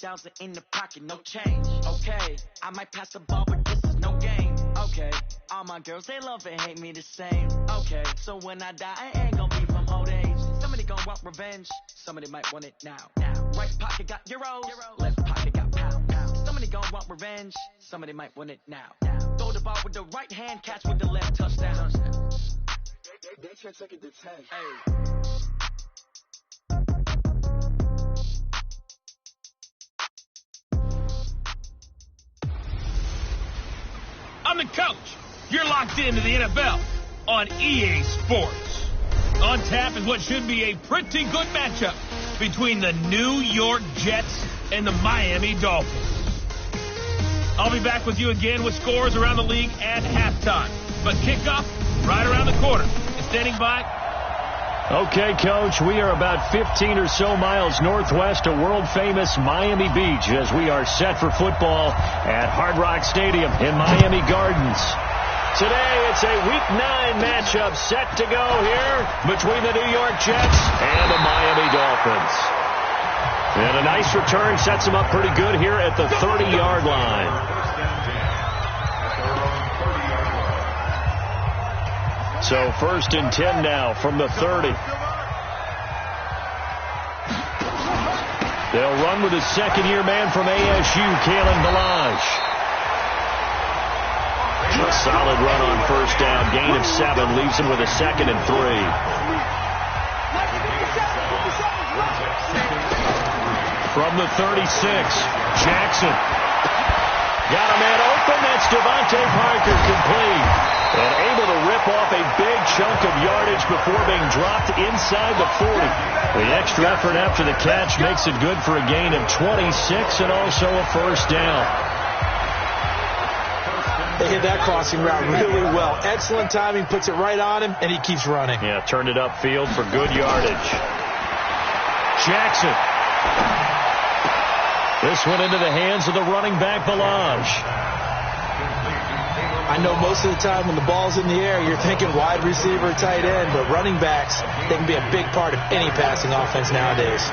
$1,000 in the pocket, no change. Okay, I might pass the ball, but this is no game. Okay, all my girls, they love and hate me the same. Okay, so when I die, I ain't gonna be from old age. Somebody gonna want revenge, somebody might want it now. Right pocket got euros, left pocket got pounds. Somebody gonna want revenge, somebody might want it now. Throw the ball with the right hand, catch with the left, touchdown. They can't take it to 10. Hey. I'm the coach. You're locked into the NFL on EA Sports. On tap is what should be a pretty good matchup between the New York Jets and the Miami Dolphins. I'll be back with you again with scores around the league at halftime. But kickoff right around the corner. And standing by. Okay, Coach, we are about 15 or so miles northwest of world-famous Miami Beach as we are set for football at Hard Rock Stadium in Miami Gardens. Today, it's a Week 9 matchup set to go here between the New York Jets and the Miami Dolphins. And a nice return sets them up pretty good here at the 30-yard line. So 1st and 10 now from the 30. They'll run with a second-year man from ASU, Kalen Ballage. A solid run on 1st down. Gain of 7 leaves him with a 2nd and 3. From the 36, Jackson. Got a man open. That's Devontae Parker, complete. And able to rip off a big chunk of yardage before being dropped inside the 40. The extra effort after the catch makes it good for a gain of 26 and also a 1st down. They hit that crossing route really well. Excellent timing, puts it right on him, and he keeps running. Yeah, turned it upfield for good yardage. Jackson. This one into the hands of the running back, Ballage. I know most of the time when the ball's in the air, you're thinking wide receiver, tight end, but running backs, they can be a big part of any passing offense nowadays.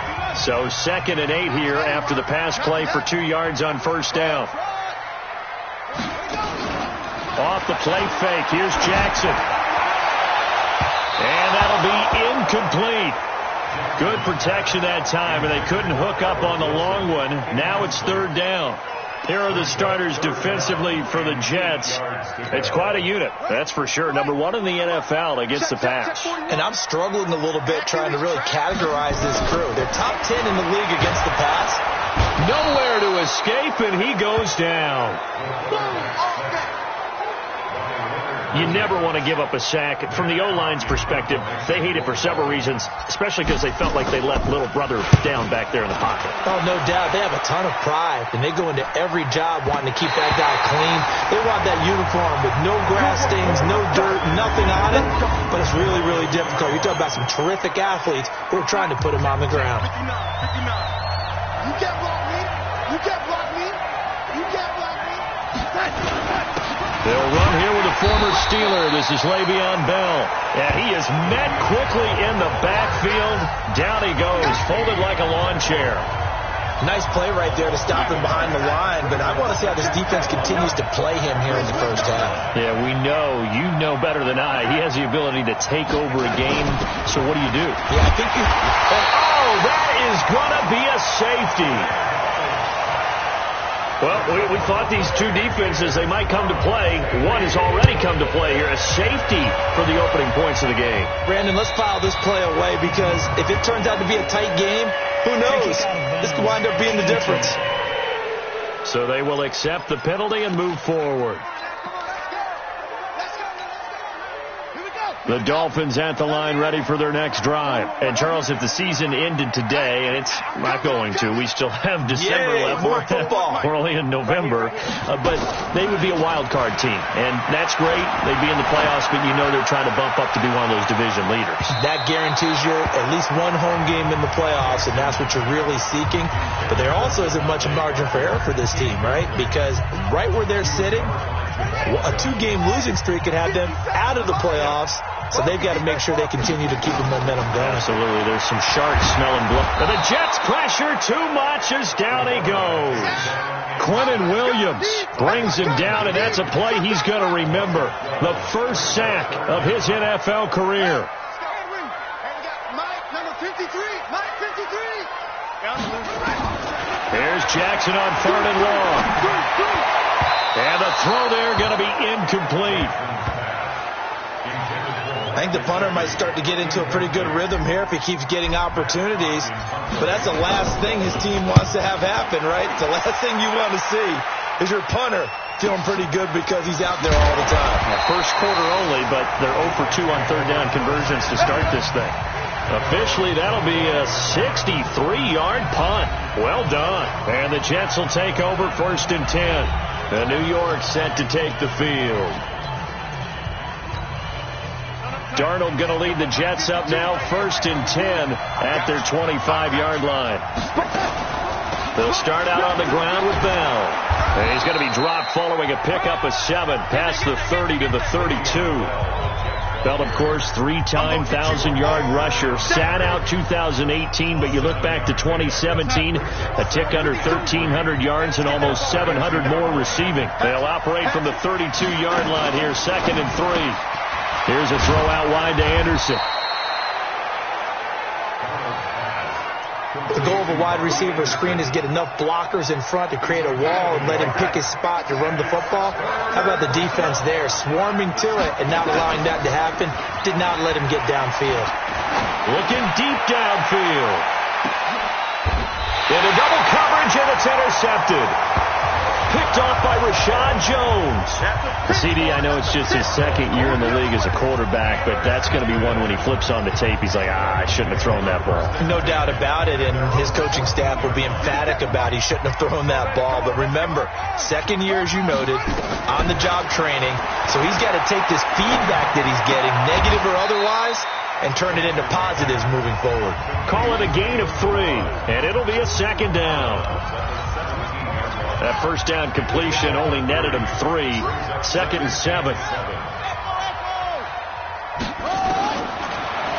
So 2nd and 8 here after the pass play for 2 yards on 1st down. Off the play fake, here's Jackson. And that'll be incomplete. Good protection that time, and they couldn't hook up on the long one. Now it's 3rd down. Here are the starters defensively for the Jets. It's quite a unit, that's for sure. Number 1 in the NFL against the pass. And I'm struggling a little bit trying to really categorize this crew. They're top 10 in the league against the pass. Nowhere to escape, and he goes down. You never want to give up a sack. From the O-line's perspective, they hate it for several reasons, especially because they felt like they left little brother down back there in the pocket. Oh, no doubt. They have a ton of pride, and they go into every job wanting to keep that guy clean. They want that uniform with no grass stains, no dirt, nothing on it, but it's really, really difficult. You're talking about some terrific athletes who are trying to put him on the ground. You can't block me. You can't block me. You can't block me. They'll run here with a former Steeler. This is Le'Veon Bell. And he is met quickly in the backfield. Down he goes, folded like a lawn chair. Nice play right there to stop him behind the line, but I want to see how this defense continues to play him here in the 1st half. Yeah, we know. You know better than I. He has the ability to take over a game. So what do you do? Yeah, I think you... Oh, that is going to be a safety. Well, we thought these two defenses, they might come to play. One has already come to play here. A safety for the opening points of the game. Brandon, let's file this play away because if it turns out to be a tight game, who knows? This could wind up being the difference. So they will accept the penalty and move forward. The Dolphins at the line ready for their next drive. And, Charles, if the season ended today, and it's not going to, we still have December left. More football. We're only in November. But they would be a wild card team. And that's great. They'd be in the playoffs, but you know they're trying to bump up to be one of those division leaders. That guarantees you at least one home game in the playoffs, and that's what you're really seeking. But there also isn't much margin for error for this team, right? Because right where they're sitting, a 2-game losing streak could have them out of the playoffs. So they've got to make sure they continue to keep the momentum going. Absolutely. There's some sharks smelling blood. And the Jets pressure too much as down he goes. Quentin Williams brings him down, and that's a play he's going to remember. The first sack of his NFL career. Here's Jackson on 3rd and long. And the throw there going to be incomplete. I think the punter might start to get into a pretty good rhythm here if he keeps getting opportunities. But that's the last thing his team wants to have happen, right? It's the last thing you want to see is your punter feeling pretty good because he's out there all the time. First quarter only, but they're 0 for 2 on 3rd down conversions to start this thing. Officially, that'll be a 63-yard punt. Well done. And the Jets will take over 1st and 10. And New York set to take the field. Darnold going to lead the Jets up now, 1st and 10 at their 25-yard line. They'll start out on the ground with Bell. And he's going to be dropped following a pickup of 7 past the 30 to the 32. Bell, of course, 3-time 1,000-yard rusher. Sat out 2018, but you look back to 2017, a tick under 1,300 yards and almost 700 more receiving. They'll operate from the 32-yard line here, 2nd and 3. Here's a throw out wide to Anderson. The goal of a wide receiver screen is get enough blockers in front to create a wall and let him pick his spot to run the football. How about the defense there, swarming to it and not allowing that to happen? Did not let him get downfield. Looking deep downfield. Into double coverage, and it's intercepted. Picked off by Rashad Jones. CD, I know it's just his 2nd year in the league as a quarterback, but that's going to be one when he flips on the tape. He's like, I shouldn't have thrown that ball. No doubt about it, and his coaching staff will be emphatic about he shouldn't have thrown that ball. But remember, 2nd year, as you noted, on-the-job training, so he's got to take this feedback that he's getting, negative or otherwise, and turn it into positives moving forward. Call it a gain of 3, and it'll be a 2nd down. That 1st down completion only netted him 3. 2nd and 7.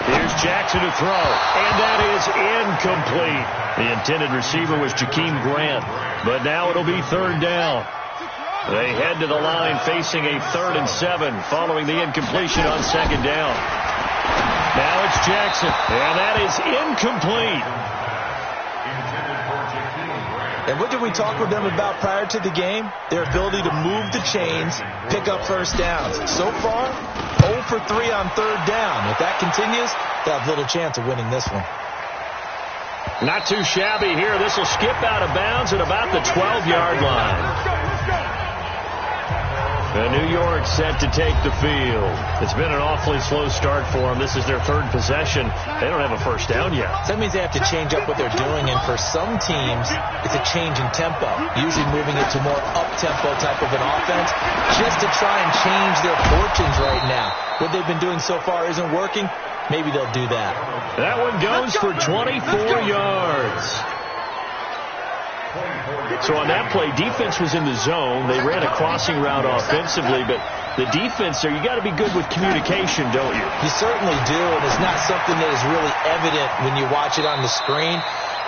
Here's Jackson to throw, and that is incomplete. The intended receiver was Jakeem Grant, but now it'll be 3rd down. They head to the line facing a 3rd and 7 following the incompletion on 2nd down. Now it's Jackson, and that is incomplete. And what did we talk with them about prior to the game? Their ability to move the chains, pick up 1st downs. So far, 0 for 3 on 3rd down. If that continues, they'll have little chance of winning this one. Not too shabby here. This will skip out of bounds at about the 12-yard line. New York set to take the field. It's been an awfully slow start for them. This is their 3rd possession. They don't have a 1st down yet. That means they have to change up what they're doing, and for some teams, it's a change in tempo, usually moving it to more up-tempo type of an offense, just to try and change their fortunes right now. What they've been doing so far isn't working. Maybe they'll do that. That one goes for 24 yards. So on that play, defense was in the zone. They ran a crossing route offensively, but the defense there, you got to be good with communication, don't you? You certainly do, and it's not something that is really evident when you watch it on the screen.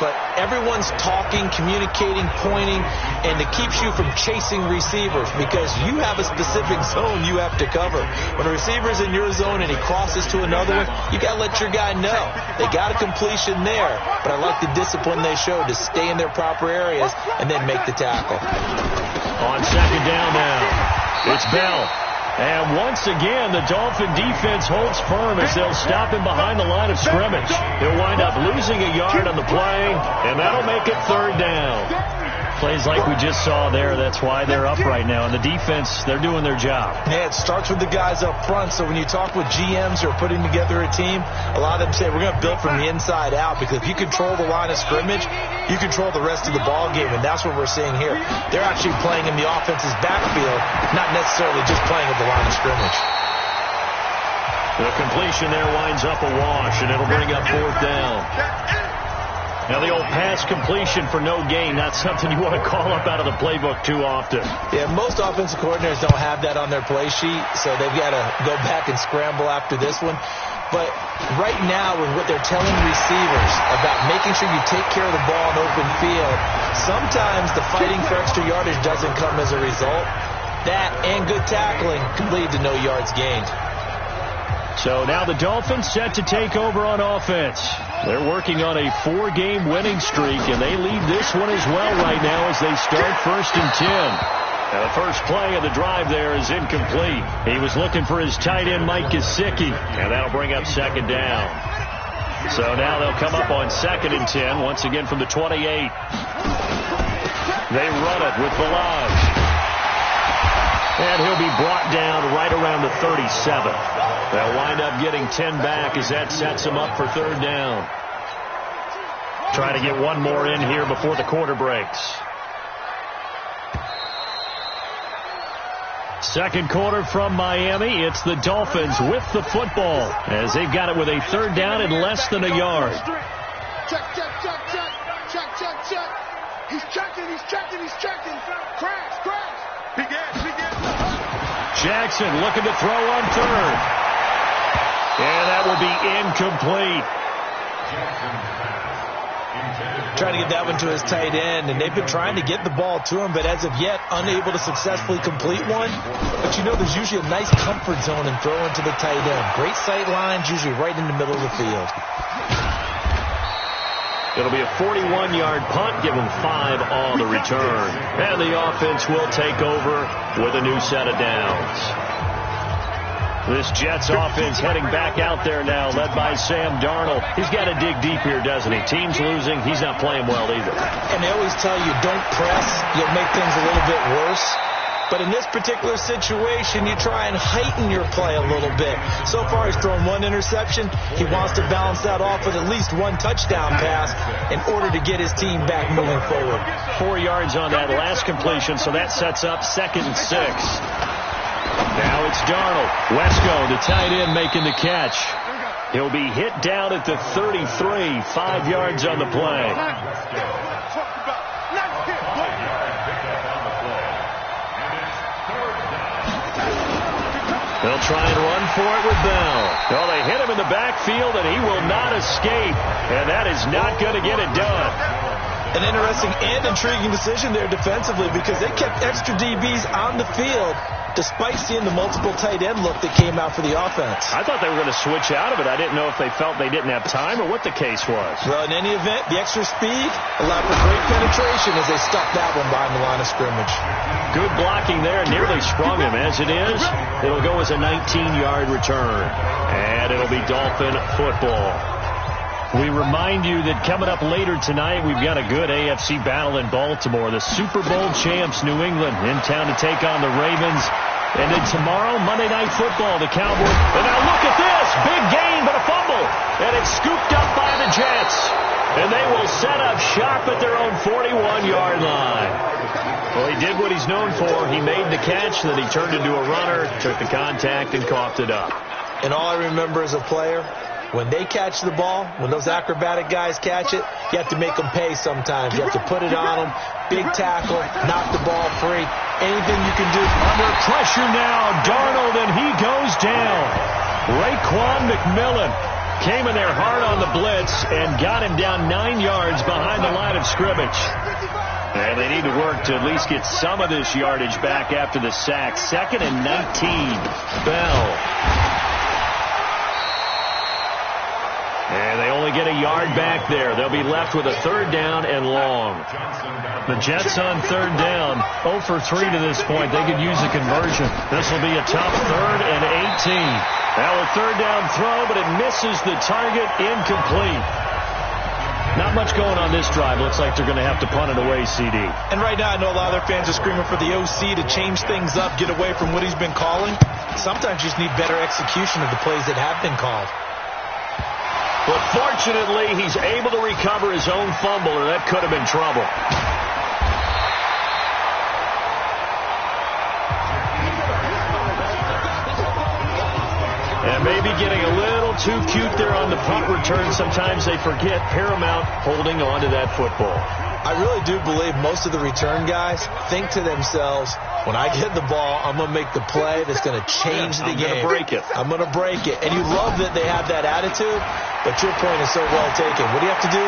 But everyone's talking, communicating, pointing, and it keeps you from chasing receivers because you have a specific zone you have to cover. When a receiver's in your zone and he crosses to another one, you got to let your guy know. They got a completion there, but I like the discipline they showed to stay in their proper areas and then make the tackle. On 2nd down now, it's Bell. And once again, the Dolphin defense holds firm as they'll stop him behind the line of scrimmage. He'll wind up losing a yard on the play, and that'll make it 3rd down. Plays like we just saw there, that's why they're up right now. And the defense, they're doing their job. Yeah, it starts with the guys up front. So when you talk with GMs who are putting together a team, a lot of them say, we're going to build from the inside out, because if you control the line of scrimmage, you control the rest of the ball game, and that's what we're seeing here. They're actually playing in the offense's backfield, not necessarily just playing at the line of scrimmage. The completion there winds up a wash, and it'll bring up 4th down. Now, the old pass completion for no gain, not something you want to call up out of the playbook too often. Yeah, most offensive coordinators don't have that on their play sheet, so they've got to go back and scramble after this one. But right now, with what they're telling receivers about making sure you take care of the ball in open field, sometimes the fighting for extra yardage doesn't come as a result. That and good tackling can lead to no yards gained. So now the Dolphins set to take over on offense. They're working on a 4-game winning streak, and they lead this one as well right now as they start 1st and 10. Now the first play of the drive there is incomplete. He was looking for his tight end, Mike Gesicki, and that'll bring up 2nd down. So now they'll come up on 2nd and 10, once again from the 28. They run it with Velaz. And he'll be brought down right around the 37. They'll wind up getting 10 back as that sets them up for 3rd down. Trying to get one more in here before the quarter breaks. Second quarter from Miami. It's the Dolphins with the football as they've got it with a 3rd down and less than a yard. Check. He's checking. Crash. He gets. Jackson looking to throw on 3rd. And that will be incomplete. Trying to get that one to his tight end, and they've been trying to get the ball to him, but as of yet, unable to successfully complete one. But you know there's usually a nice comfort zone in throwing to the tight end. Great sight lines, usually right in the middle of the field. It'll be a 41-yard punt, give them 5 on the return. And the offense will take over with a new set of downs. This Jets offense heading back out there now, led by Sam Darnold. He's got to dig deep here, doesn't he? Team's losing. He's not playing well either. And they always tell you, don't press. You'll make things a little bit worse. But in this particular situation, you try and heighten your play a little bit. So far, he's thrown 1 interception. He wants to balance that off with at least 1 touchdown pass in order to get his team back moving forward. 4 yards on that last completion, so that sets up 2nd and 6. Now it's Darnold. Wesco, the tight end, making the catch. He'll be hit down at the 33, 5 yards on the play. They'll try and run for it with Bell. Well, they hit him in the backfield, and he will not escape. And that is not going to get it done. An interesting and intriguing decision there defensively because they kept extra DBs on the field despite seeing the multiple tight end look that came out for the offense. I thought they were going to switch out of it. I didn't know if they felt they didn't have time or what the case was. Well, in any event, the extra speed allowed for great penetration as they stuffed that one behind the line of scrimmage. Good blocking there. Nearly sprung him. As it is, it'll go as a 19-yard return. And it'll be Dolphin football. We remind you that coming up later tonight, we've got a good AFC battle in Baltimore. The Super Bowl champs, New England, in town to take on the Ravens. And then tomorrow, Monday Night Football, the Cowboys. And now look at this. Big gain, but a fumble. And it's scooped up by the Jets. And they will set up shop at their own 41-yard line. Well, he did what he's known for. He made the catch, then he turned into a runner, took the contact, and coughed it up. And all I remember as a player, when they catch the ball, when those acrobatic guys catch it, you have to make them pay sometimes. You have to put it on them, big tackle, knock the ball free, anything you can do. Under pressure now, Darnold, and he goes down. Raekwon McMillan came in there hard on the blitz and got him down 9 yards behind the line of scrimmage. And they need to work to at least get some of this yardage back after the sack. 2nd and 19. Bell. And they only get a yard back there. They'll be left with a 3rd down and long. The Jets on 3rd down, 0 for 3 to this point. They could use a conversion. This will be a tough 3rd and 18. Now a 3rd down throw, but it misses the target, incomplete. Not much going on this drive. Looks like they're going to have to punt it away, CD. And right now I know a lot of their fans are screaming for the OC to change things up, get away from what he's been calling. Sometimes you just need better execution of the plays that have been called. But fortunately, he's able to recover his own fumble, or that could have been trouble. And maybe getting a little too cute there on the punt return. Sometimes they forget paramount holding on to that football. I really do believe most of the return guys think to themselves, when I get the ball, I'm going to make the play that's going to change the game. I'm going to break it. I'm going to break it. And you love that they have that attitude, but your point is so well taken. What do you have to do?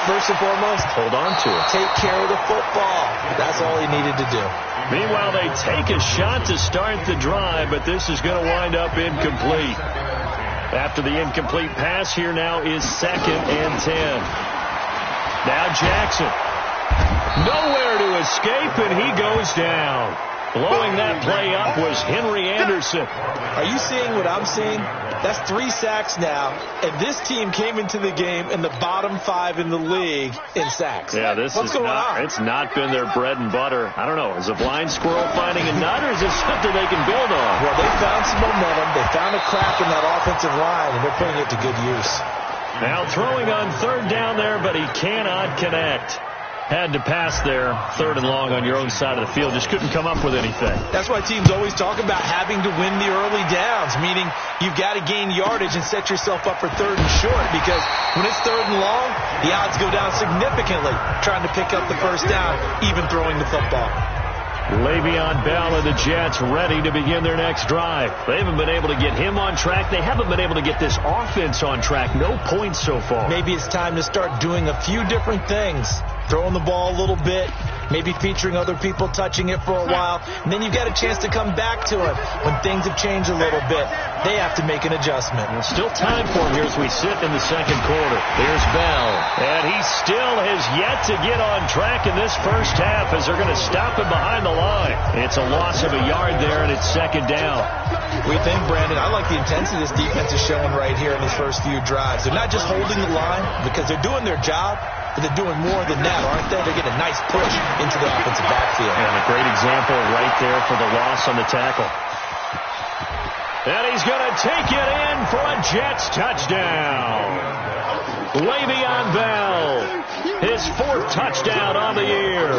First and foremost, hold on to it. Take care of the football. That's all he needed to do. Meanwhile, they take a shot to start the drive, but this is going to wind up incomplete. After the incomplete pass, here now is 2nd and 10. Now Jackson. Nowhere to escape, and he goes down. Blowing that play up was Henry Anderson. Are you seeing what I'm seeing? That's 3 sacks now, and this team came into the game in the bottom 5 in the league in sacks. Yeah, What's going on? It's not been their bread and butter. I don't know. Is a blind squirrel finding a nut, or is it something they can build on? Well, they found some momentum. They found a crack in that offensive line, and they're putting it to good use. Now throwing on 3rd down there, but he cannot connect. Had to pass there, 3rd and long on your own side of the field. Just couldn't come up with anything. That's why teams always talk about having to win the early downs, meaning you've got to gain yardage and set yourself up for 3rd and short, because when it's 3rd and long, the odds go down significantly trying to pick up the first down, even throwing the football. Le'Veon Bell and the Jets ready to begin their next drive. They haven't been able to get him on track. They haven't been able to get this offense on track. No points so far. Maybe it's time to start doing a few different things. Throwing the ball a little bit, maybe featuring other people touching it for a while, and then you've got a chance to come back to it when things have changed a little bit. They have to make an adjustment. There's still time for him here as we sit in the 2nd quarter. Here's Bell, and he still has yet to get on track in this first half as they're going to stop him behind the line. It's a loss of a yard there, and it's 2nd down. We think, Brandon, I like the intensity this defense is showing right here in these first few drives. They're not just holding the line because they're doing their job, but they're doing more than that, aren't they? They're getting a nice push into the offensive backfield. And a great example right there for the loss on the tackle. And he's going to take it in for a Jets touchdown. Le'Veon Bell, his 4th touchdown on the year.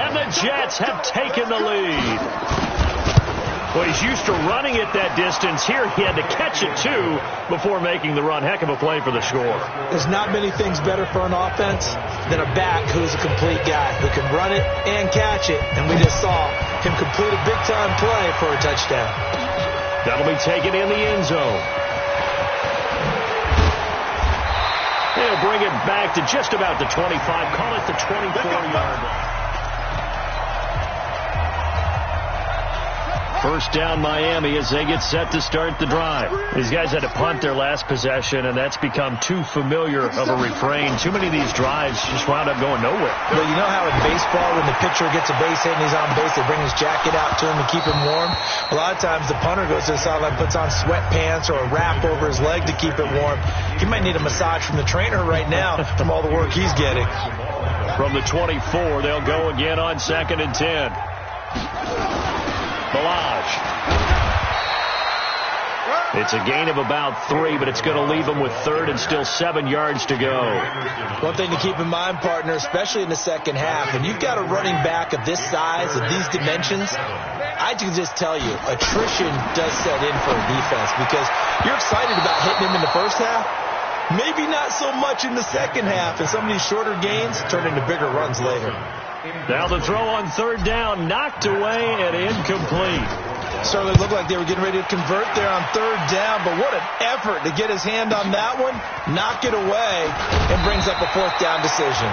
And the Jets have taken the lead. Well, he's used to running it that distance. Here he had to catch it, too, before making the run. Heck of a play for the score. There's not many things better for an offense than a back who's a complete guy who can run it and catch it. And we just saw him complete a big-time play for a touchdown. That'll be taken in the end zone. They'll bring it back to just about the 25. Call it the 24-yard line. First down Miami as they get set to start the drive. These guys had to punt their last possession, and that's become too familiar of a refrain. Too many of these drives just wound up going nowhere. Well, you know how in baseball when the pitcher gets a base hit and he's on base, they bring his jacket out to him to keep him warm? A lot of times the punter goes to the sideline, puts on sweatpants or a wrap over his leg to keep it warm. He might need a massage from the trainer right now from all the work he's getting. From the 24, they'll go again on 2nd and 10. Balaj. It's a gain of about 3, but it's going to leave them with 3rd and still 7 yards to go. One thing to keep in mind, partner, especially in the second half, when you've got a running back of this size, of these dimensions, I can just tell you, attrition does set in for a defense because you're excited about hitting him in the first half. Maybe not so much in the second half, and some of these shorter gains turn into bigger runs later. Now the throw on 3rd down, knocked away and incomplete. Certainly looked like they were getting ready to convert there on 3rd down, but what an effort to get his hand on that one, knock it away, and brings up a 4th down decision.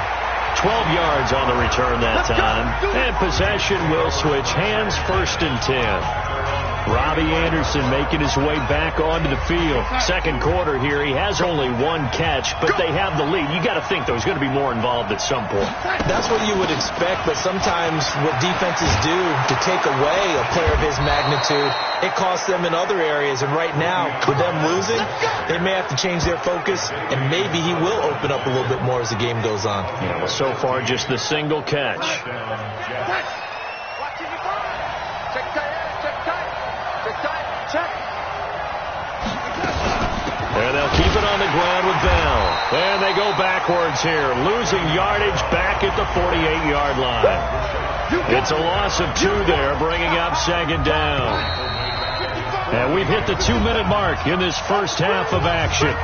12 yards on the return that time, and possession will switch hands, 1st and 10. Robbie Anderson making his way back onto the field. 2nd quarter here, he has only 1 catch, but they have the lead. You got to think, though, he's going to be more involved at some point. That's what you would expect, but sometimes what defenses do to take away a player of his magnitude, it costs them in other areas. And right now, with them losing, they may have to change their focus, and maybe he will open up a little bit more as the game goes on. Yeah, well, so far, just the single catch. And they'll keep it on the ground with Bell. And they go backwards here, losing yardage back at the 48-yard line. It's a loss of 2 there, bringing up 2nd down. And we've hit the 2-minute mark in this first half of action.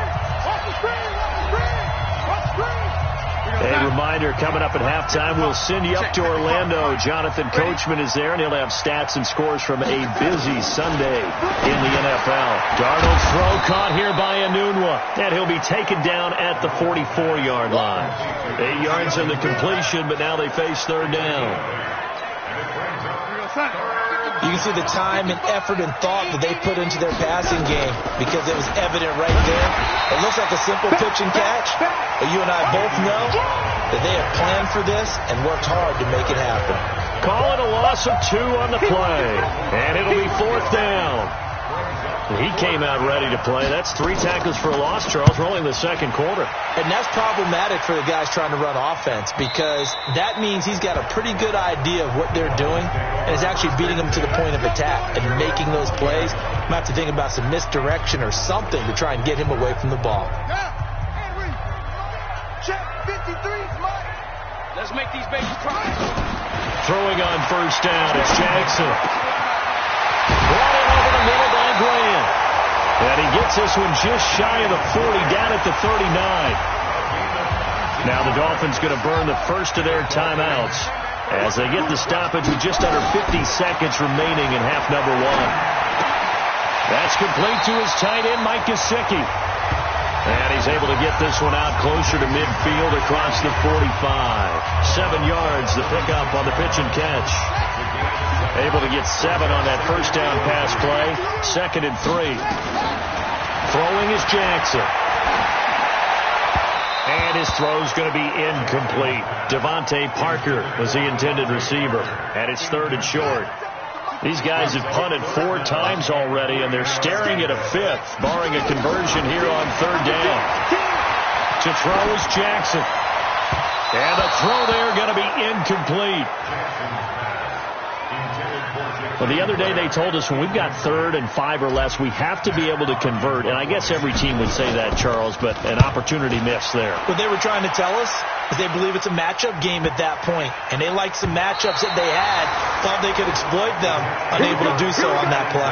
A reminder, coming up at halftime, we'll send you up to Orlando. Jonathan Coachman is there, and he'll have stats and scores from a busy Sunday in the NFL. Darnold's throw caught here by Enunwa, and he'll be taken down at the 44-yard line. 8 yards in the completion, but now they face third down. You can see the time and effort and thought that they put into their passing game because it was evident right there. It looks like a simple pitch and catch, but you and I both know that they have planned for this and worked hard to make it happen. Call it a loss of 2 on the play, and it'll be fourth down. He came out ready to play. That's 3 tackles for a loss, Charles. We're only in the second quarter. And that's problematic for the guys trying to run offense because that means he's got a pretty good idea of what they're doing and is actually beating them to the point of attack and making those plays. Might have to think about some misdirection or something to try and get him away from the ball. Check 53, Mike. Let's make these babies cry. Throwing on first down, it's Jackson. Brought it over the middle by Graham. And he gets this one just shy of the 40, down at the 39. Now the Dolphins going to burn the first of their timeouts as they get the stoppage with just under 50 seconds remaining in half number 1. That's complete to his tight end, Mike Gesicki. And he's able to get this one out closer to midfield across the 45. 7 yards, the pickup on the pitch and catch. Able to get 7 on that first down pass play. 2nd and 3. Throwing is Jackson. And his throw's going to be incomplete. Devontae Parker was the intended receiver. And it's 3rd and short. These guys have punted 4 times already, and they're staring at a 5th, barring a conversion here on 3rd down. To throw is Jackson. And the throw there going to be incomplete. Well, the other day they told us when we've got 3rd and 5 or less, we have to be able to convert. And I guess every team would say that, Charles, but an opportunity missed there. What they were trying to tell us is they believe it's a matchup game at that point. And they liked some matchups that they had, thought they could exploit them, unable to do so on that play.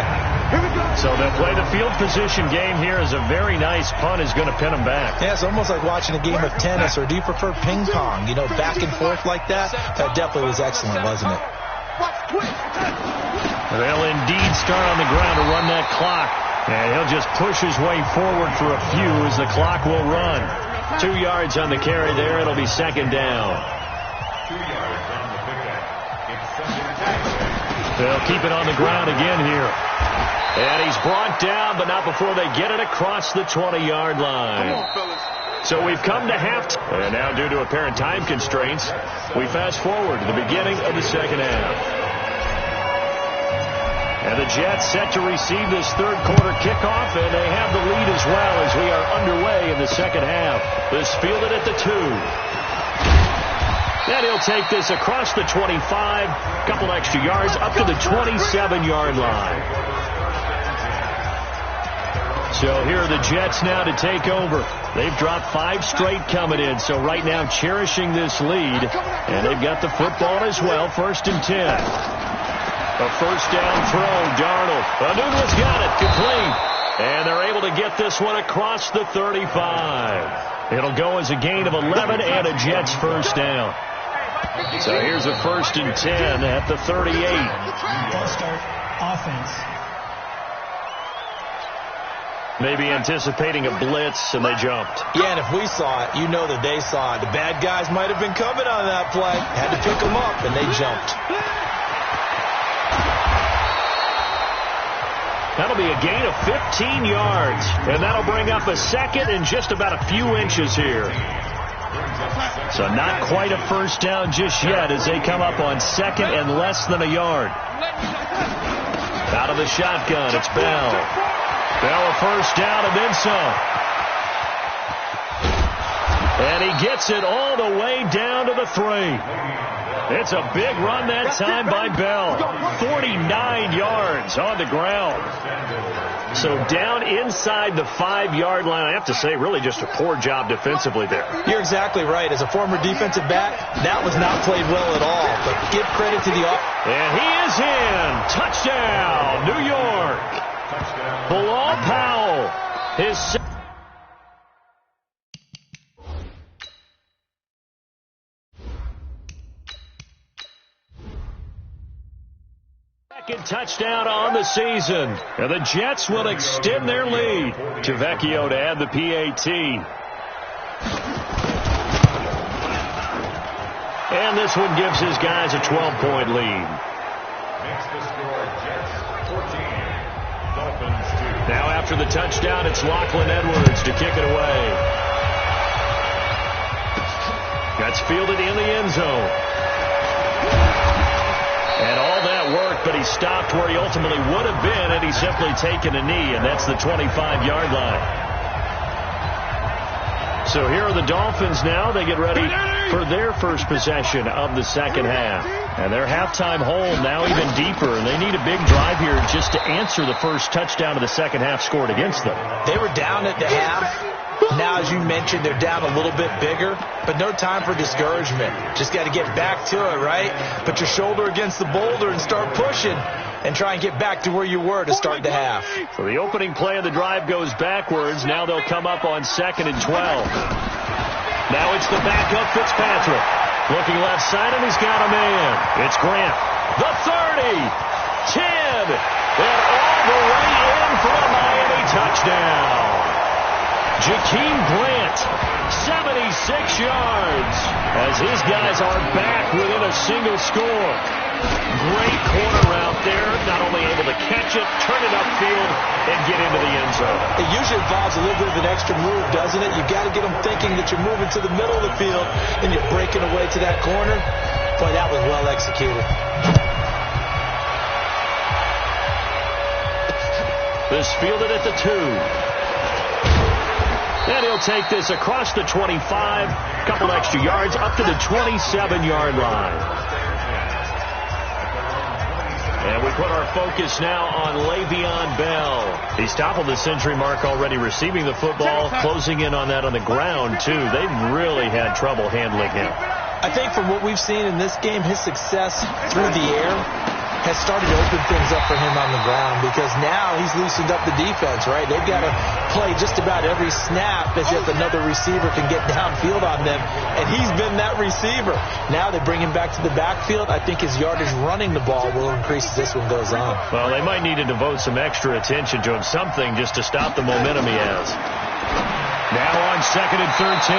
So they'll play the field position game here as a very nice punt is going to pin them back. Yeah, it's almost like watching a game of tennis, or do you prefer ping pong? You know, back and forth like that? That definitely was excellent, wasn't it? They'll indeed start on the ground to run that clock. And he'll just push his way forward for a few as the clock will run. 2 yards on the carry there. It'll be 2nd down. They'll keep it on the ground again here. And he's brought down, but not before they get it across the 20-yard line. So we've come to halftime. And now, due to apparent time constraints, we fast forward to the beginning of the second half. And the Jets set to receive this 3rd quarter kickoff, and they have the lead as well as we are underway in the second half. This fielded at the 2. And he'll take this across the 25, couple extra yards, up to the 27-yard line. So here are the Jets now to take over. They've dropped 5 straight coming in, so right now cherishing this lead. And they've got the football as well, 1st and 10. A first down throw, Darnold. Enunwa's got it, complete. And they're able to get this one across the 35. It'll go as a gain of 11 and a Jets first down. So here's a 1st and 10 at the 38. False start, offense. Maybe anticipating a blitz, and they jumped. Yeah, and if we saw it, you know that they saw it. The bad guys might have been coming on that play. Had to pick them up, and they jumped. That'll be a gain of 15 yards, and that'll bring up a 2nd and just about a few inches here. So not quite a first down just yet as they come up on 2nd and less than a yard. Out of the shotgun, it's Bell. Bell a first down and then some. And he gets it all the way down to the 3. It's a big run that time by Bell. 49 yards on the ground. So down inside the 5-yard line. I have to say, really just a poor job defensively there. You're exactly right. As a former defensive back, that was not played well at all. But give credit to the offense. And he is in. Touchdown, New York. Bilal Powell, his second touchdown on the season. And the Jets will extend their lead. Tavecchio to add the PAT. And this one gives his guys a 12-point lead. Makes the score Jets 14, Dolphins 2. Now after the touchdown, it's Lachlan Edwards to kick it away. That's fielded in the end zone. And all that work, but he stopped where he ultimately would have been had he simply taken a knee, and that's the 25-yard line. So here are the Dolphins now. They get ready for their first possession of the second half. And their halftime hole now even deeper, and they need a big drive here just to answer the first touchdown of the second half scored against them. They were down at the half. Now, as you mentioned, they're down a little bit bigger, but no time for discouragement. Just got to get back to it, right? Put your shoulder against the boulder and start pushing and try and get back to where you were to start the half. So the opening play of the drive goes backwards. Now they'll come up on 2nd and 12. Now it's the backup Fitzpatrick. Looking left side, and he's got a man. It's Grant. The 30, 10, and all the way in for a Miami touchdown. Jakeem Grant, 76 yards, as his guys are back within a single score. Great corner out there, not only able to catch it, turn it upfield, and get into the end zone. It usually involves a little bit of an extra move, doesn't it? You've got to get them thinking that you're moving to the middle of the field, and you're breaking away to that corner. Boy, that was well executed. This fielded at the 2. And he'll take this across the 25, couple extra yards, up to the 27-yard line. And we put our focus now on Le'Veon Bell. He's toppled the century mark already, receiving the football, closing in on that on the ground, too. They've really had trouble handling him. I think from what we've seen in this game, his success through the air has started to open things up for him on the ground, because now he's loosened up the defense, right? They've got to play just about every snap as if another receiver can get downfield on them, and he's been that receiver. Now they bring him back to the backfield. I think his yardage running the ball will increase as this one goes on. Well, they might need to devote some extra attention to him, something just to stop the momentum he has. Now on 2nd and 13.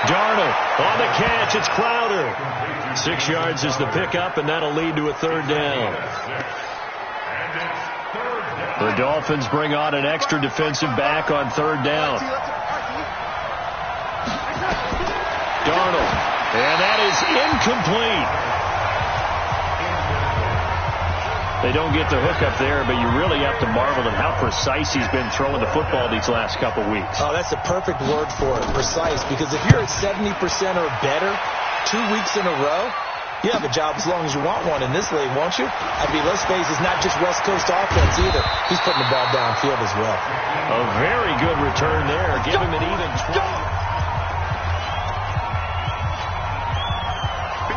Darnold on the catch. It's Crowder. 6 yards is the pickup, and that'll lead to a 3rd down. The Dolphins bring on an extra defensive back on 3rd down. Darnold. And that is incomplete. They don't get the hook up there, but you really have to marvel at how precise he's been throwing the football these last couple weeks. Oh, that's a perfect word for it, precise, because if you're at 70% or better 2 weeks in a row, you have a job as long as you want one in this league, won't you? I mean, let's face it, it's not just West Coast offense either. He's putting the ball downfield as well. A very good return there. Give him an even 20.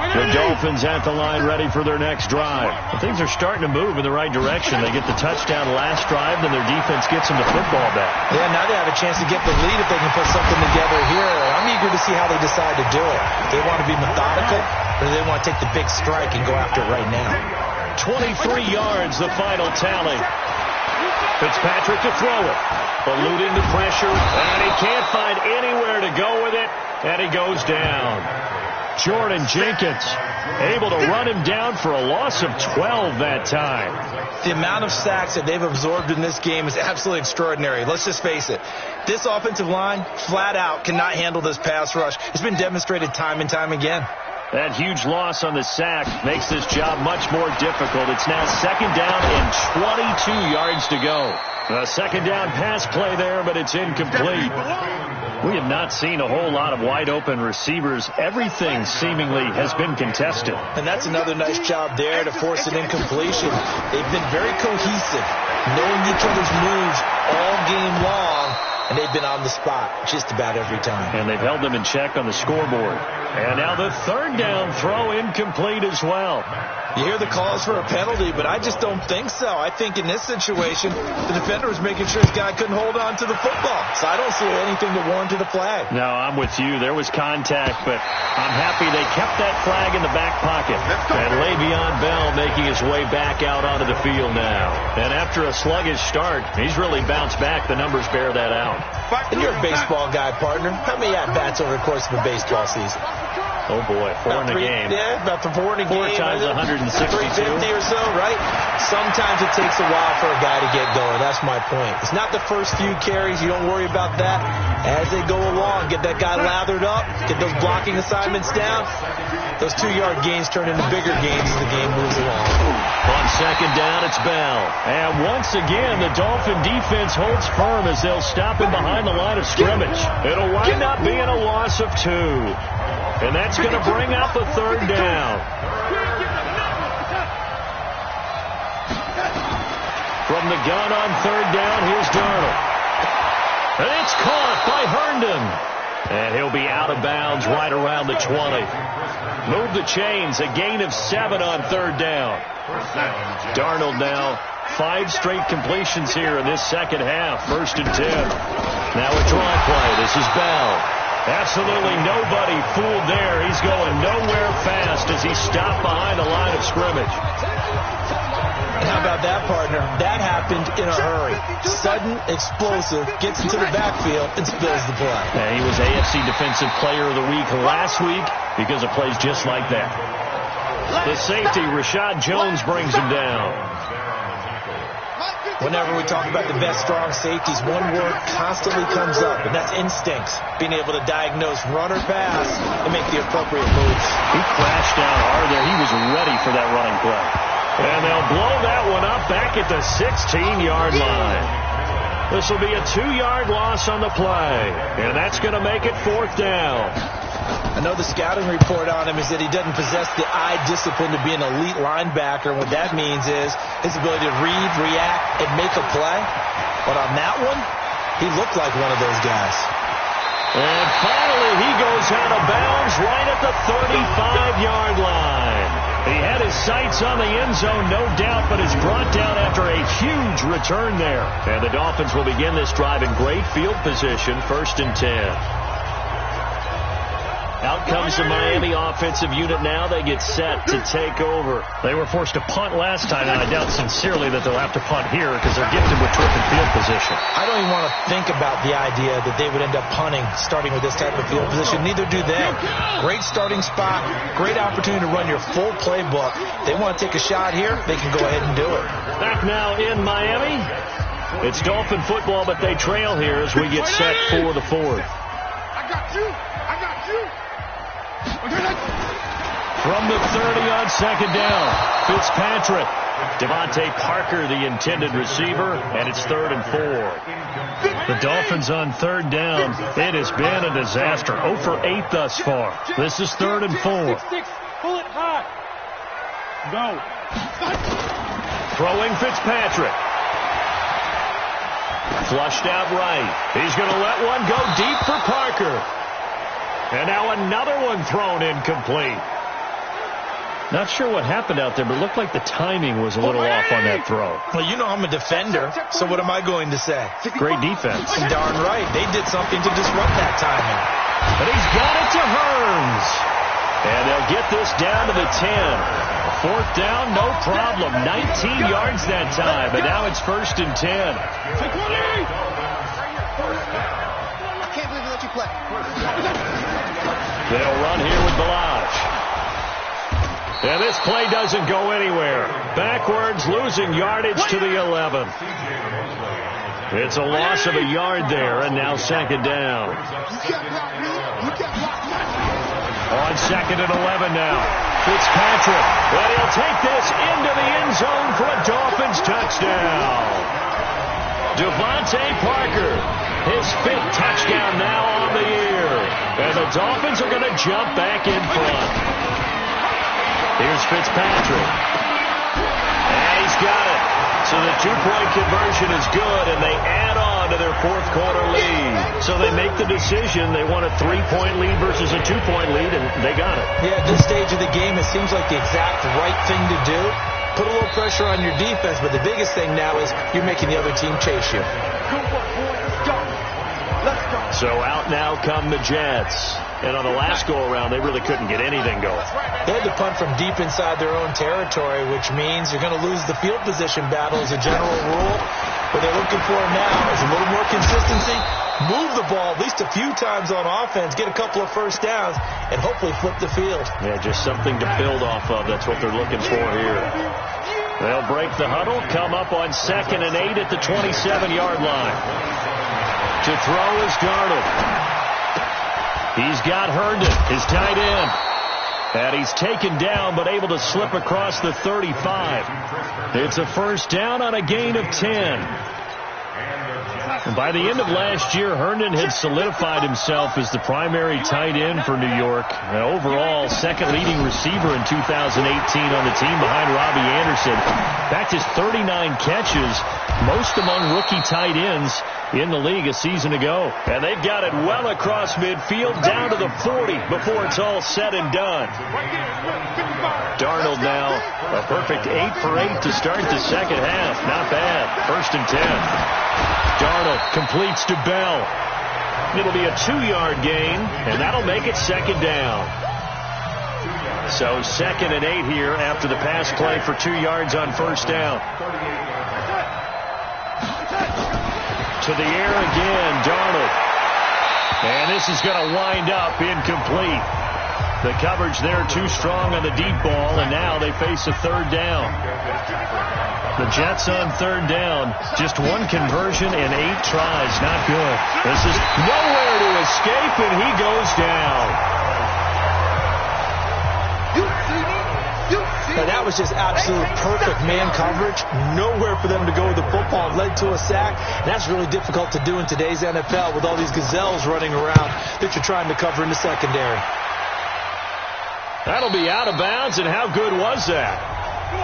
The Dolphins at the line, ready for their next drive. But things are starting to move in the right direction. They get the touchdown last drive, then their defense gets them the football back. Yeah, now they have a chance to get the lead if they can put something together here. I'm eager to see how they decide to do it. They want to be methodical, or they want to take the big strike and go after it right now. 23 yards, the final tally. Fitzpatrick to throw it. Elude into pressure, and he can't find anywhere to go with it, and he goes down. Jordan Jenkins able to run him down for a loss of 12 that time. The amount of sacks that they've absorbed in this game is absolutely extraordinary. Let's just face it. This offensive line, flat out, cannot handle this pass rush. It's been demonstrated time and time again. That huge loss on the sack makes this job much more difficult. It's now 2nd down and 22 yards to go. A 2nd down pass play there, but it's incomplete. We have not seen a whole lot of wide-open receivers. Everything seemingly has been contested. And that's another nice job there to force an incompletion. They've been very cohesive, knowing each other's moves all game long, and they've been on the spot just about every time. And they've held them in check on the scoreboard. And now the third down throw incomplete as well. You hear the calls for a penalty, but I just don't think so. I think in this situation, the defender was making sure his guy couldn't hold on to the football. So I don't see anything that warranted a flag. No, I'm with you. There was contact, but I'm happy they kept that flag in the back pocket. And Le'Veon Bell making his way back out onto the field now. And after a sluggish start, he's really bounced back. The numbers bear that out. And you're a baseball guy, partner. How many at-bats over the course of a baseball season? Oh, boy, 4 in a game. Yeah, about the 4 in a game. 4 times 162. 350 or so, right? Sometimes it takes a while for a guy to get going. That's my point. It's not the first few carries. You don't worry about that. As they go along, get that guy lathered up, get those blocking assignments down. Those 2-yard gains turn into bigger gains as the game moves along. On second down, it's Bell. And once again, the Dolphin defense holds firm as they'll stop him behind the line of scrimmage. It'll wind up being a loss of 2. And that's going to bring up a third down. From the gun on third down, here's Darnold. And it's caught by Herndon. And he'll be out of bounds right around the 20. Move the chains, a gain of 7 on third down. Darnold now 5 straight completions here in this second half. 1st and 10. Now a draw play. This is Bell. Absolutely nobody fooled there. He's going nowhere fast as he stopped behind the line of scrimmage. How about that, partner? That happened in a hurry. Sudden, explosive, gets into the backfield, and spills the play. And he was AFC Defensive Player of the Week last week because of plays just like that. The safety, Rashad Jones, brings him down. Whenever we talk about the best strong safeties, one word constantly comes up, and that's instincts. Being able to diagnose run or pass and make the appropriate moves. He crashed down hard there. He was ready for that running play. And they'll blow that one up back at the 16-yard line. This will be a 2-yard loss on the play, and that's going to make it 4th down. I know the scouting report on him is that he doesn't possess the eye discipline to be an elite linebacker. What that means is his ability to read, react, and make a play. But on that one, he looked like one of those guys. And finally, he goes out of bounds right at the 35-yard line. He had his sights on the end zone, no doubt, but is brought down after a huge return there. And the Dolphins will begin this drive in great field position, 1st and 10. Out comes the Miami offensive unit now. They get set to take over. They were forced to punt last time, and I doubt sincerely that they'll have to punt here because they're gifted with terrific field position. I don't even want to think about the idea that they would end up punting starting with this type of field position. Neither do they. Great starting spot, great opportunity to run your full playbook. They want to take a shot here, they can go ahead and do it. Back now in Miami. It's Dolphin football, but they trail here as we get set for the 4th. I got you. I got you. From the 30 on second down, Fitzpatrick. Devontae Parker, the intended receiver, and it's 3rd and 4. The Dolphins on third down. It has been a disaster. 0 for 8 thus far. This is 3rd and 4. Pull it high. Go. Throwing Fitzpatrick. Flushed out right. He's going to let one go deep for Parker. And now another one thrown incomplete. Not sure what happened out there, but it looked like the timing was a little off on that throw. Well, you know I'm a defender, so what am I going to say? Great defense. Darn right. They did something to disrupt that timing. But he's got it to Hearns. And they'll get this down to the 10. 4th down, no problem. 19 yards that time, but now it's 1st and 10. I can't believe they let you play. They'll run here with Balazs. And this play doesn't go anywhere. Backwards, losing yardage to the 11. It's a loss of a yard there, and now 2nd down. On 2nd and 11 now. Fitzpatrick. Well, he'll take this into the end zone for a Dolphins touchdown. Devontae Parker, his 5th touchdown now on the year. And the Dolphins are going to jump back in front. Here's Fitzpatrick. And he's got it. So the two-point conversion is good, and they add on to their fourth-quarter lead. So they make the decision. They want a three-point lead versus a two-point lead, and they got it. Yeah, at this stage of the game, it seems like the exact right thing to do. Put a little pressure on your defense, but the biggest thing now is you're making the other team chase you. So out now come the Jets. And on the last go-around, they really couldn't get anything going. They had to punt from deep inside their own territory, which means you're going to lose the field position battle as a general rule. What they're looking for now is a little more consistency, move the ball at least a few times on offense, get a couple of first downs, and hopefully flip the field. Yeah, just something to build off of. That's what they're looking for here. They'll break the huddle, come up on 2nd and 8 at the 27-yard line. To throw is Darnold. He's got Herndon, his tight end. And he's taken down, but able to slip across the 35. It's a first down on a gain of 10. And by the end of last year, Herndon had solidified himself as the primary tight end for New York. And overall, second leading receiver in 2018 on the team behind Robbie Anderson. In fact, his 39 catches, most among rookie tight ends in the league a season ago. And they've got it well across midfield down to the 40 before it's all said and done. Darnold now a perfect 8 for 8 to start the second half. Not bad. 1st and 10. Darnold completes to Bell. It'll be a 2-yard gain, and that'll make it second down. So 2nd and 8 here after the pass play for 2 yards on first down. To the air again, Darnold. And this is going to wind up incomplete. The coverage there too strong on the deep ball, and now they face a third down. The Jets on third down, just one conversion and 8 tries. Not good. This is nowhere to escape, and he goes down. Now that was just absolute perfect man coverage. Nowhere for them to go with the football. Led to a sack. And that's really difficult to do in today's NFL with all these gazelles running around that you're trying to cover in the secondary. That'll be out of bounds, and how good was that?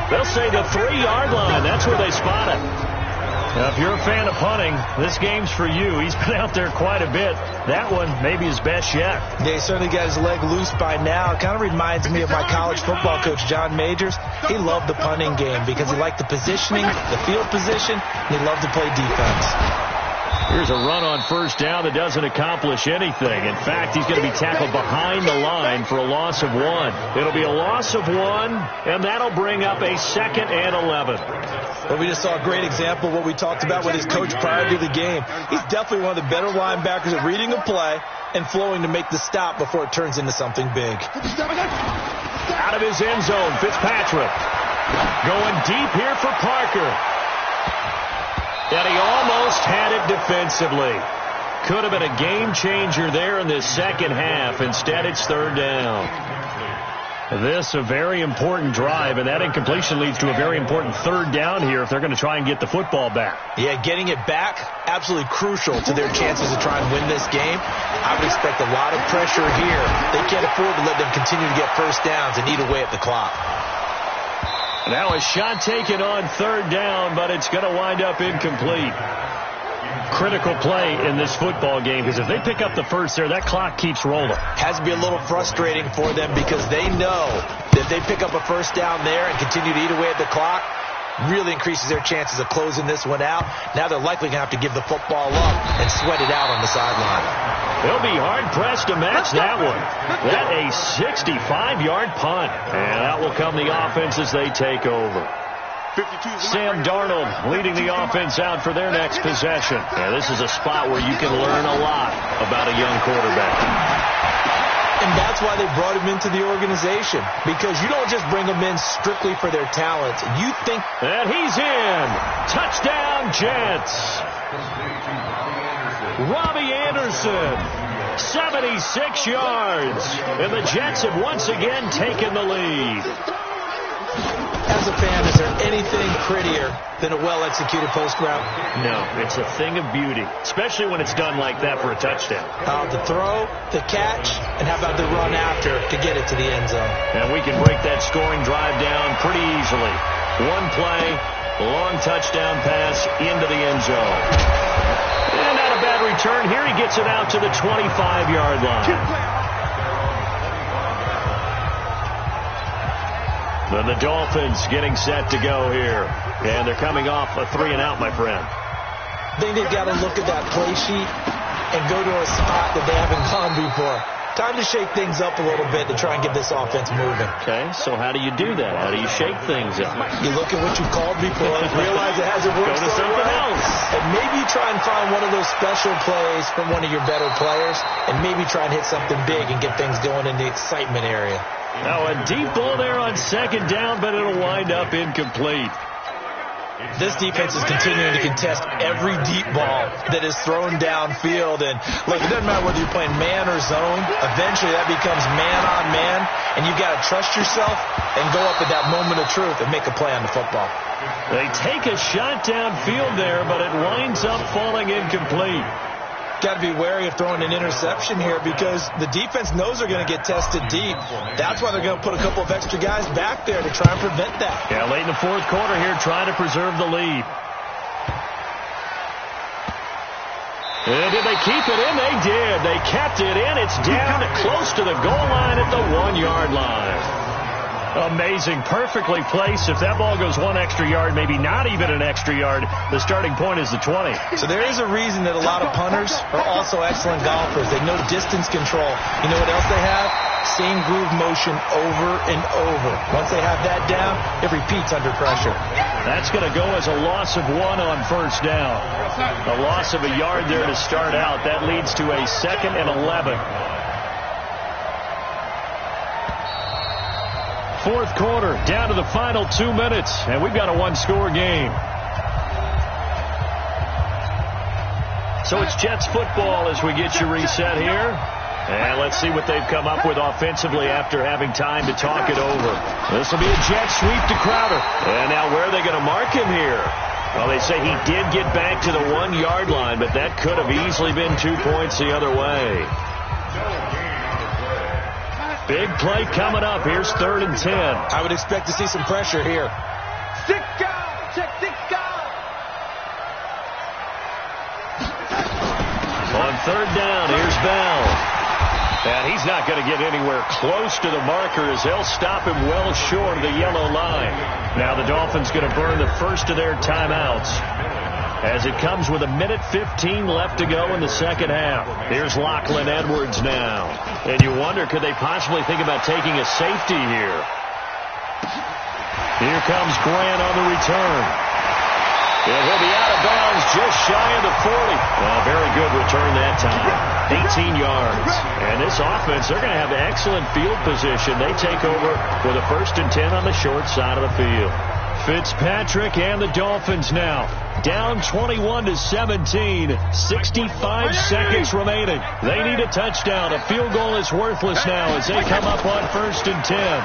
They'll say the 3-yard line. That's where they spot it. Now, if you're a fan of punting, this game's for you. He's been out there quite a bit. That one maybe his best yet. They certainly got his leg loose by now. It kind of reminds me of my college football coach, John Majors. He loved the punting game because he liked the positioning, the field position, and he loved to play defense. Here's a run on first down that doesn't accomplish anything. In fact, he's going to be tackled behind the line for a loss of 1. It'll be a loss of 1, and that'll bring up a 2nd and 11. Well, we just saw a great example of what we talked about with his coach prior to the game. He's definitely one of the better linebackers at reading a play and flowing to make the stop before it turns into something big. Out of his end zone, Fitzpatrick. Going deep here for Parker. And he almost had it defensively. Could have been a game changer there in this second half. Instead, it's third down. This a very important drive, and that incompletion leads to a very important third down here if they're going to try and get the football back. Yeah, getting it back, absolutely crucial to their chances to try and win this game. I would expect a lot of pressure here. They can't afford to let them continue to get first downs and eat away at the clock. Now a shot taken on third down, but it's going to wind up incomplete. Critical play in this football game, because if they pick up the first there, that clock keeps rolling. Has to be a little frustrating for them because they know that if they pick up a first down there and continue to eat away at the clock, really increases their chances of closing this one out. Now they're likely going to have to give the football up and sweat it out on the sideline. They'll be hard-pressed to match that one. That a 65-yard punt. And out will come the offense as they take over. Sam Darnold leading the offense out for their next possession. Yeah, this is a spot where you can learn a lot about a young quarterback. And that's why they brought him into the organization. Because you don't just bring them in strictly for their talent. You think... And he's in. Touchdown, Jets. Robbie Anderson, 76 yards. And the Jets have once again taken the lead. As a fan, is there anything prettier than a well-executed post route? No, it's a thing of beauty, especially when it's done like that for a touchdown. The throw, the catch, and how about the run after to get it to the end zone? And we can break that scoring drive down pretty easily. One play, long touchdown pass into the end zone. And not a bad return. Here he gets it out to the 25-yard line. Then the Dolphins getting set to go here. And they're coming off a 3-and-out, my friend. I think they've got to look at that play sheet and go to a spot that they haven't gone before. Time to shake things up a little bit to try and get this offense moving. Okay, so how do you do that? How do you shake things up? You look at what you've called before, realize it hasn't worked so something well, else. And maybe you try and find one of those special plays from one of your better players, and maybe try and hit something big and get things going in the excitement area. Now a deep ball there on second down, but it'll wind up incomplete. This defense is continuing to contest every deep ball that is thrown downfield. And, look, it doesn't matter whether you're playing man or zone. Eventually that becomes man-on-man, and you've got to trust yourself and go up at that moment of truth and make a play on the football. They take a shot downfield there, but it winds up falling incomplete. Got to be wary of throwing an interception here because the defense knows they're going to get tested deep. That's why they're going to put a couple of extra guys back there to try and prevent that. Yeah, late in the fourth quarter here, trying to preserve the lead. And did they keep it in? They did. They kept it in. It's down close to the goal line at the 1-yard line. Amazing. Perfectly placed. If that ball goes one extra yard, maybe not even an extra yard, the starting point is the 20. So there is a reason that a lot of punters are also excellent golfers. They know distance control. You know what else they have? Same groove motion over and over. Once they have that down, it repeats under pressure. That's going to go as a loss of 1 on first down. A loss of a yard there to start out. That leads to a 2nd and 11. Fourth quarter, down to the final 2 minutes, and we've got a one-score game. So it's Jets football as we get you reset here. And let's see what they've come up with offensively after having time to talk it over. This will be a jet sweep to Crowder. And now where are they going to mark him here? Well, they say he did get back to the 1-yard line, but that could have easily been 2 points the other way. Big play coming up. Here's 3rd and 10. I would expect to see some pressure here. 6 guys. Check 6 guys. On 3rd down, here's Bell. And he's not going to get anywhere close to the marker as they'll stop him well short of the yellow line. Now the Dolphins going to burn the first of their timeouts as it comes with 1:15 left to go in the second half. Here's Lachlan Edwards now. And you wonder, could they possibly think about taking a safety here? Here comes Grant on the return. And he'll be out of bounds just shy of the 40. Well, very good return that time. 18 yards. And this offense, they're going to have excellent field position. They take over with a 1st and 10 on the short side of the field. Fitzpatrick and the Dolphins now down 21-17. 65 seconds remaining. They need a touchdown. A field goal is worthless now as they come up on 1st and 10.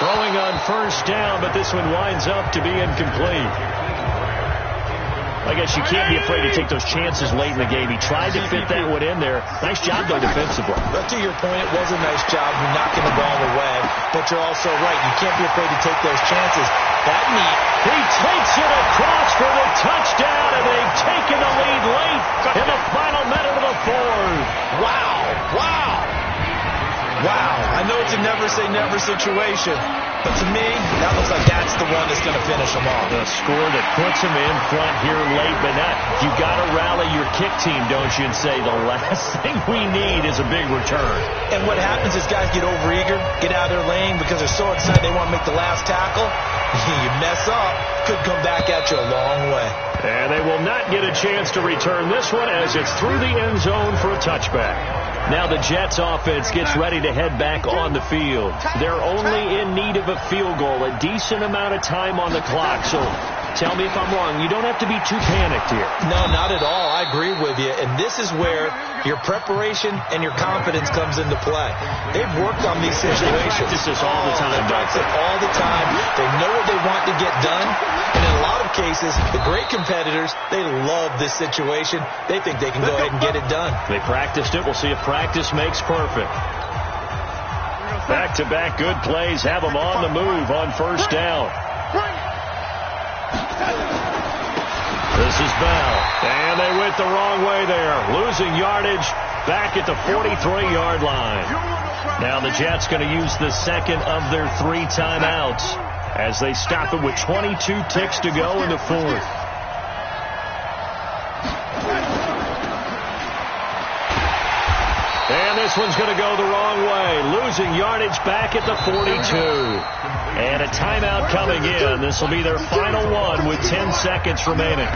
Throwing on first down, but this one winds up to be incomplete. I guess you can't be afraid to take those chances late in the game. He tried to fit that one in there. Nice job, though, defensively. But to your point, it was a nice job knocking the ball away. But you're also right. You can't be afraid to take those chances. That meat. He takes it across for the touchdown, and they've taken the lead late in the final minute of the 4th. Wow. Wow. Wow. I know it's a never-say-never situation. But to me, that looks like that's the one that's going to finish them off. The score that puts them in front here late, but not. You got to rally your kick team, don't you, and say the last thing we need is a big return. And what happens is guys get overeager, get out of their lane because they're so excited they want to make the last tackle. You mess up, could come back at you a long way. And they will not get a chance to return this one as it's through the end zone for a touchback. Now the Jets offense gets ready to head back on the field. They're only in need of a field goal, a decent amount of time on the clock. So tell me if I'm wrong. You don't have to be too panicked here. No, not at all. I agree with you. And this is where your preparation and your confidence comes into play. They've worked on these situations. They practice this all the time. They practice it all the time. They know what they want to get done. And in a lot of cases, the great competitors, they love this situation. They think they can go ahead and get it done. They practiced it. We'll see if practice makes perfect. Back-to-back good plays have them on the move on first down. This is Bell, and they went the wrong way there, losing yardage back at the 43-yard line. Now the Jets going to use the second of their 3 timeouts as they stop it with 22 ticks to go in the fourth. And this one's going to go the wrong way, losing yardage back at the 42. And a timeout coming in. This will be their final one with 10 seconds remaining.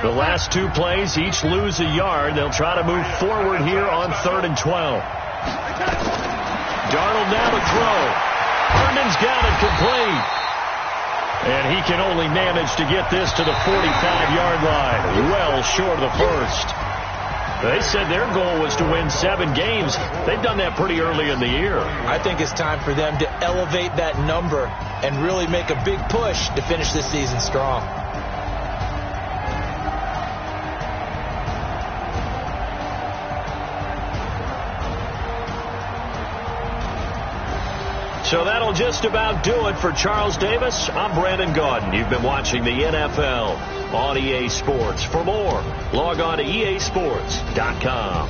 The last 2 plays each lose a yard. They'll try to move forward here on 3rd and 12. Darnold now to throw. Herndon's got it complete. And he can only manage to get this to the 45-yard line, well short of the first. They said their goal was to win 7 games. They've done that pretty early in the year. I think it's time for them to elevate that number and really make a big push to finish this season strong. So that'll just about do it for Charles Davis. I'm Brandon Gaudin. You've been watching the NFL on EA Sports. For more, log on to easports.com.